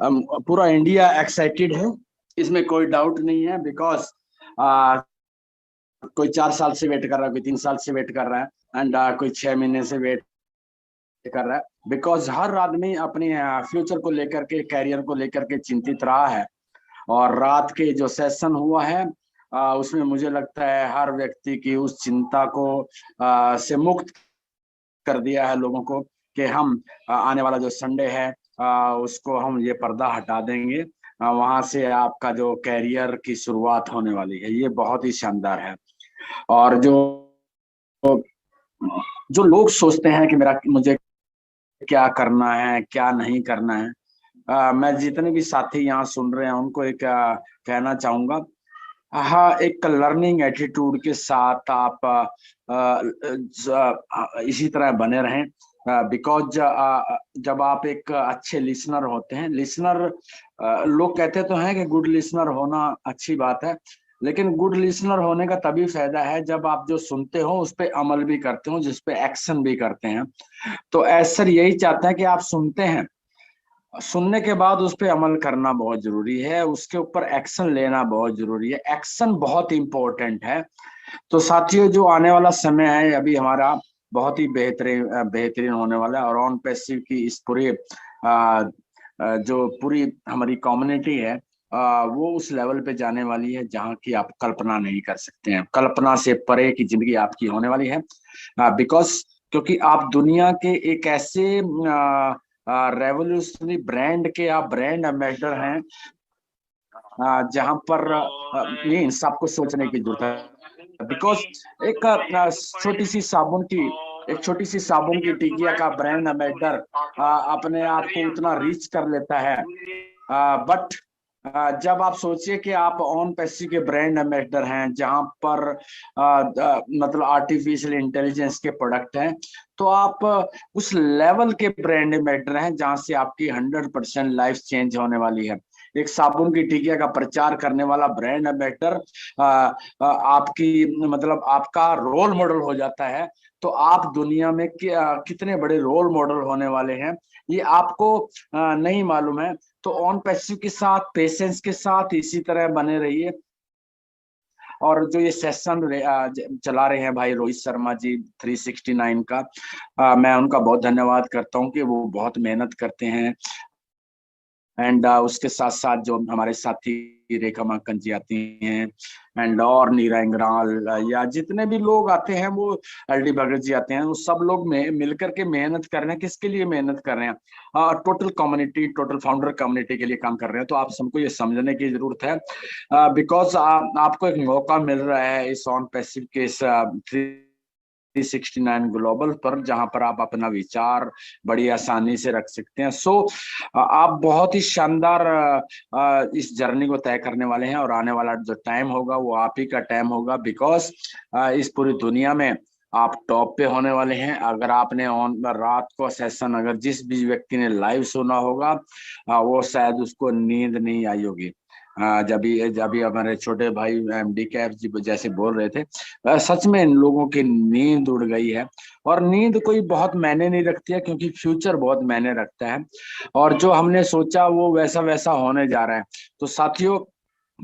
पूरा India excited है, इसमें कोई डाउट नहीं है। बिकॉज कोई 4 साल से वेट कर रहा है, कोई 3 साल से वेट कर रहा है, एंड कोई 6 महीने से वेट कर रहा है। बिकॉज हर आदमी अपने फ्यूचर को लेकर के, कैरियर को लेकर के चिंतित रहा है। और रात के जो सेशन हुआ है उसमें मुझे लगता है हर व्यक्ति की उस चिंता को से मुक्त कर दिया है लोगों को, कि हम आने वाला जो संडे है उसको हम ये पर्दा हटा देंगे। वहां से आपका जो कैरियर की शुरुआत होने वाली है, ये बहुत ही शानदार है। और जो जो लोग सोचते हैं कि मेरा मुझे क्या करना है, क्या नहीं करना है, मैं जितने भी साथी यहाँ सुन रहे हैं उनको एक कहना चाहूंगा। हाँ, एक लर्निंग एटीट्यूड के साथ आप इसी तरह बने रहें। बिकॉज जब आप एक अच्छे लिसनर होते हैं, लिसनर लोग कहते तो हैं कि गुड लिसनर होना अच्छी बात है, लेकिन गुड लिसनर होने का तभी फायदा है जब आप जो सुनते हो उस पर अमल भी करते हो, जिस पे एक्शन भी करते हैं। तो ऐसर यही चाहते हैं कि आप सुनते हैं, सुनने के बाद उस पर अमल करना बहुत जरूरी है, उसके ऊपर एक्शन लेना बहुत जरूरी है। एक्शन बहुत इंपॉर्टेंट है। तो साथियों, जो आने वाला समय है अभी हमारा बहुत ही बेहतरीन बेहतरीन होने वाला है। और ऑन पैसिव की इस पूरे जो पूरी हमारी कम्युनिटी है वो उस लेवल पे जाने वाली है जहाँ की आप कल्पना नहीं कर सकते हैं। कल्पना से परे की जिंदगी आपकी होने वाली है। बिकॉज क्योंकि आप दुनिया के एक ऐसे रेवोल्यूशनरी ब्रांड के आप ब्रांड एम्बेसडर हैं जहां पर मीन्स आपको सोचने की जरूरत है। बिकॉज एक छोटी सी साबुन की एक छोटी सी साबुन की टिकिया का ब्रांड एम्बेसडर अपने आप को उतना रीच कर लेता है। बट जब आप सोचिए कि आप ऑन पैसी के ब्रांड एम्बेसडर हैं जहां पर मतलब आर्टिफिशियल इंटेलिजेंस के प्रोडक्ट हैं, तो आप उस लेवल के ब्रांड एम्बेसडर हैं जहां से आपकी 100% लाइफ चेंज होने वाली है। एक साबुन की टिकिया का प्रचार करने वाला ब्रांड एम्बेसडर आपकी मतलब आपका रोल मॉडल हो जाता है। तो आप दुनिया में कितने बड़े रोल मॉडल होने वाले हैं, ये आपको नहीं मालूम है। तो ऑन पैसिव के साथ, पेशेंस के साथ इसी तरह बने रहिए। और जो ये सेशन चला रहे हैं भाई रोहित शर्मा जी 369 का, मैं उनका बहुत धन्यवाद करता हूँ कि वो बहुत मेहनत करते हैं। एंड उसके साथ साथ जो हमारे साथी रेखा माकन जी आती हैं, एंड और नीरा इंग्राल या जितने भी लोग आते हैं, वो एल डी भगत जी आते हैं, वो सब लोग में मिलकर के मेहनत कर रहे हैं। किसके लिए मेहनत कर रहे हैं? Total community, total founder community के लिए काम कर रहे हैं। तो आप सबको ये समझने की जरूरत है। बिकॉज आपको एक मौका मिल रहा है इस ऑन पैसिव के इस 369 ग्लोबल पर, जहां पर आप अपना विचार बड़ी आसानी से रख सकते हैं। सो आप बहुत ही शानदार इस जर्नी को तय करने वाले हैं। और आने वाला जो टाइम होगा वो आप ही का टाइम होगा। बिकॉज इस पूरी दुनिया में आप टॉप पे होने वाले हैं। अगर आपने ऑन रात को सेशन अगर जिस भी व्यक्ति ने लाइव सुना होगा वो शायद उसको नींद नहीं आई होगी। जब भी हमारे छोटे भाई एमडी कैफ जी जैसे बोल रहे थे, सच में इन लोगों की नींद उड़ गई है। और नींद कोई बहुत मायने नहीं रखती है, क्योंकि फ्यूचर बहुत मायने रखता है। और जो हमने सोचा वो वैसा वैसा होने जा रहा है। तो साथियों,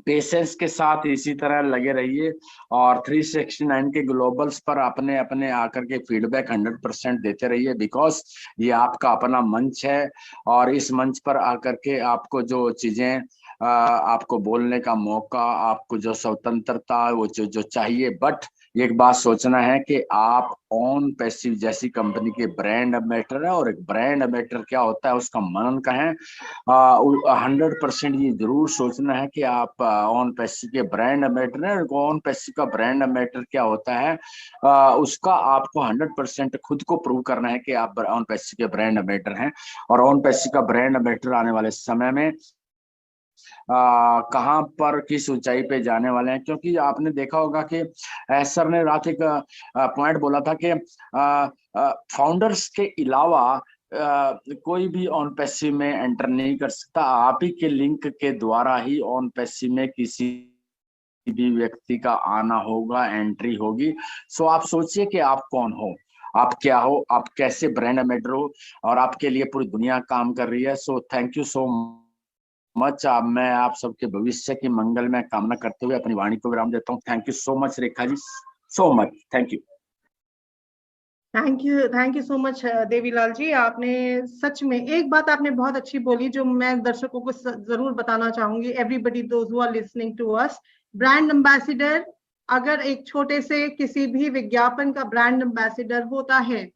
पेशेंस के साथ इसी तरह लगे रहिए। और 369 के ग्लोबल्स पर अपने अपने आकर के फीडबैक 100% देते रहिए। बिकॉज ये आपका अपना मंच है। और इस मंच पर आकर के आपको जो चीजें आपको बोलने का मौका, आपको जो स्वतंत्रता, वो जो चाहिए। बट एक बात सोचना है कि आप ऑन पैसिव जैसी कंपनी के ब्रांड एम्बेसडर है। और एक ब्रांड एम्बेसडर क्या होता है उसका मनन का है। 100% ये जरूर सोचना है कि आप ऑन पैसिव के ब्रांड एम्बेसडर है। ऑन पैसिव का ब्रांड एम्बेसडर क्या होता है उसका आपको 100% खुद को प्रूव करना है कि आप ऑन पैसिव के ब्रांड एम्बेसडर हैं। और ऑन पैसिव का ब्रांड एम्बेसडर आने वाले समय में कहाँ पर किस ऊंचाई पे जाने वाले हैं। क्योंकि आपने देखा होगा कि सर ने रात एक पॉइंट बोला था कि फाउंडर्स के अलावा कोई भी ऑन पैसिव में एंटर नहीं कर सकता। आप ही के लिंक के द्वारा ही ऑन पैसिव में किसी भी व्यक्ति का आना होगा, एंट्री होगी। सो आप सोचिए कि आप कौन हो, आप क्या हो, आप कैसे ब्रांड एम्बेसडर हो, और आपके लिए पूरी दुनिया काम कर रही है। So thank you so much. मैं आप सबके भविष्य की मंगल में कामना करते हुए अपनी वाणी को विराम देता हूँ। Thank you so much Rekha ji, so much, thank you. Thank you so much Devilal ji. आपने सच में एक बात आपने बहुत अच्छी बोली जो मैं दर्शकों को जरूर बताना चाहूंगी, everybody those who are listening to us. Brand ambassador, अगर एक छोटे से किसी भी विज्ञापन का ब्रांड एम्बेसडर होता है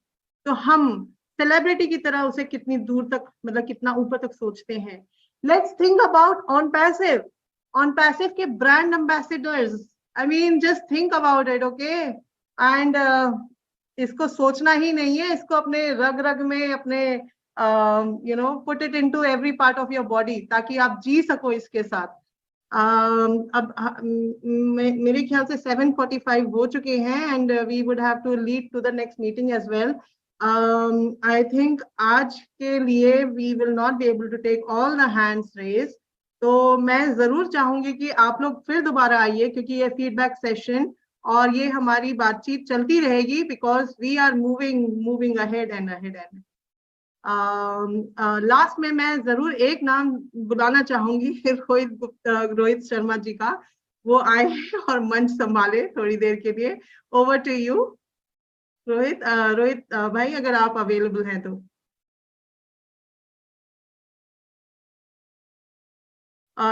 तो हम सेलिब्रिटी की तरह उसे कितनी दूर तक, मतलब कितना ऊपर तक सोचते हैं। Let's think about on passive के brand ambassadors. I mean just think about it, okay. And इसको सोचना ही नहीं है, इसको अपने रग रग में, अपने put it into every part of your body, ताकि आप जी सको इसके साथ। अब मेरे ख्याल से 7:45 हो चुके हैं and we would have to lead to the next meeting as well. I think आज के लिए we will not be able to take all the hands raise. तो मैं जरूर चाहूंगी कि आप लोग फिर दोबारा आइए, क्योंकि ये फीडबैक सेशन और ये हमारी बातचीत चलती रहेगी, because we are moving ahead and ahead and. Last में मैं जरूर एक नाम बुलाना चाहूंगी रोहित शर्मा जी का। वो आए और मंच संभाले थोड़ी देर के लिए। ओवर टू यू रोहित भाई, अगर आप अवेलेबल हैं तो।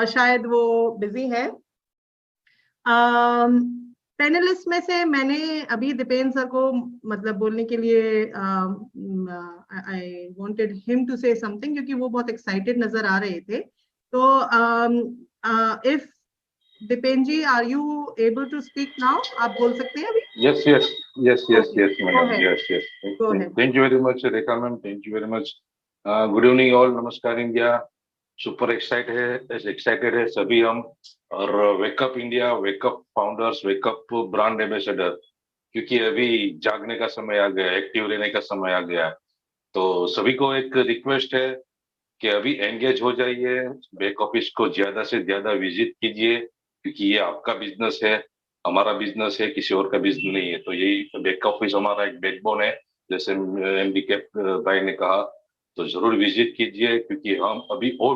शायद वो बिजी है। पैनलिस्ट में से मैंने अभी दीपेंद्र सर को मतलब बोलने के लिए I wanted him to say something, क्योंकि वो बहुत एक्साइटेड नजर आ रहे थे। तो if Dipendra ji, are you able to speak now? आप बोल सकते हैं अभी? Yes, madam. Yes. Go ahead. Thank you very much, Rekha ma'am. Thank you very much. Good evening all. Namaskar India. Super excited है सभी हम। और wake up India, wake up founders, wake up brand ambassador, क्योंकि अभी जागने का समय आ गया, एक्टिव रहने का समय आ गया। तो सभी को एक रिक्वेस्ट है कि अभी एंगेज हो जाइए, बैक ऑफिस को ज्यादा से ज्यादा विजिट कीजिए, क्योंकि ये आपका बिजनेस है, हमारा बिजनेस है, किसी और का बिजनेस नहीं है। तो यही बैक ऑफिस हमारा एक बैकबोन है, जैसे एमडी के भाई ने कहा। तो जरूर विजिट कीजिए, क्योंकि हम अभी ओ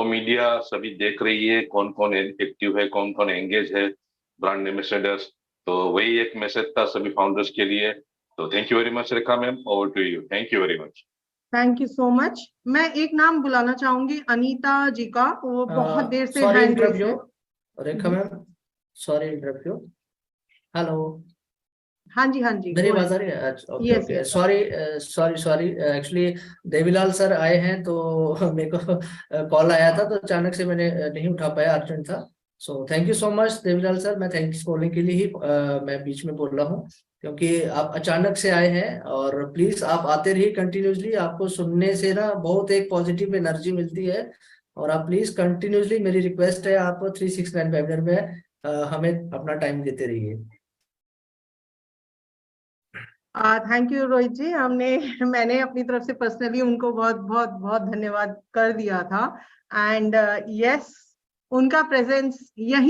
मीडिया सभी देख रही है, कौन कौन एक्टिव है, कौन कौन एंगेज है, ब्रांड एम्बेसडर्स। तो वही एक मैसेज था सभी फाउंडर्स के लिए। तो thank you very much Rekha ma'am, over to you. Thank you very much. Thank you so much. मैं एक नाम बुलाना चाहूंगी अनीता जी का, वो बहुत देर से हैंड रेज है। Rekha ma'am, sorry interrupt you. Hello, हाँ जी मेरी आवाज आ रही है? Okay, sorry actually Devilal sir आए हैं तो मेरे को कॉल आया था, तो अचानक से मैंने नहीं उठा पाया, अर्जेंट था। So thank you so much Devilal sir. मैं थैंक्स बोलने के लिए ही मैं बीच में बोल रहा हूँ, क्योंकि आप अचानक से आए हैं। और प्लीज आप आते रहिए कंटिन्यूसली, आपको सुनने से ना बहुत एक पॉजिटिव एनर्जी मिलती है। और आप प्लीज कंटिन्यूसली, मेरी रिक्वेस्ट है, आप 369 वेबिनार में हमें अपना टाइम देते रहिए। थैंक यू रोहित जी। मैंने अपनी तरफ से पर्सनली उनको बहुत बहुत बहुत धन्यवाद कर दिया था। एंड यस, उनका प्रेजेंस यही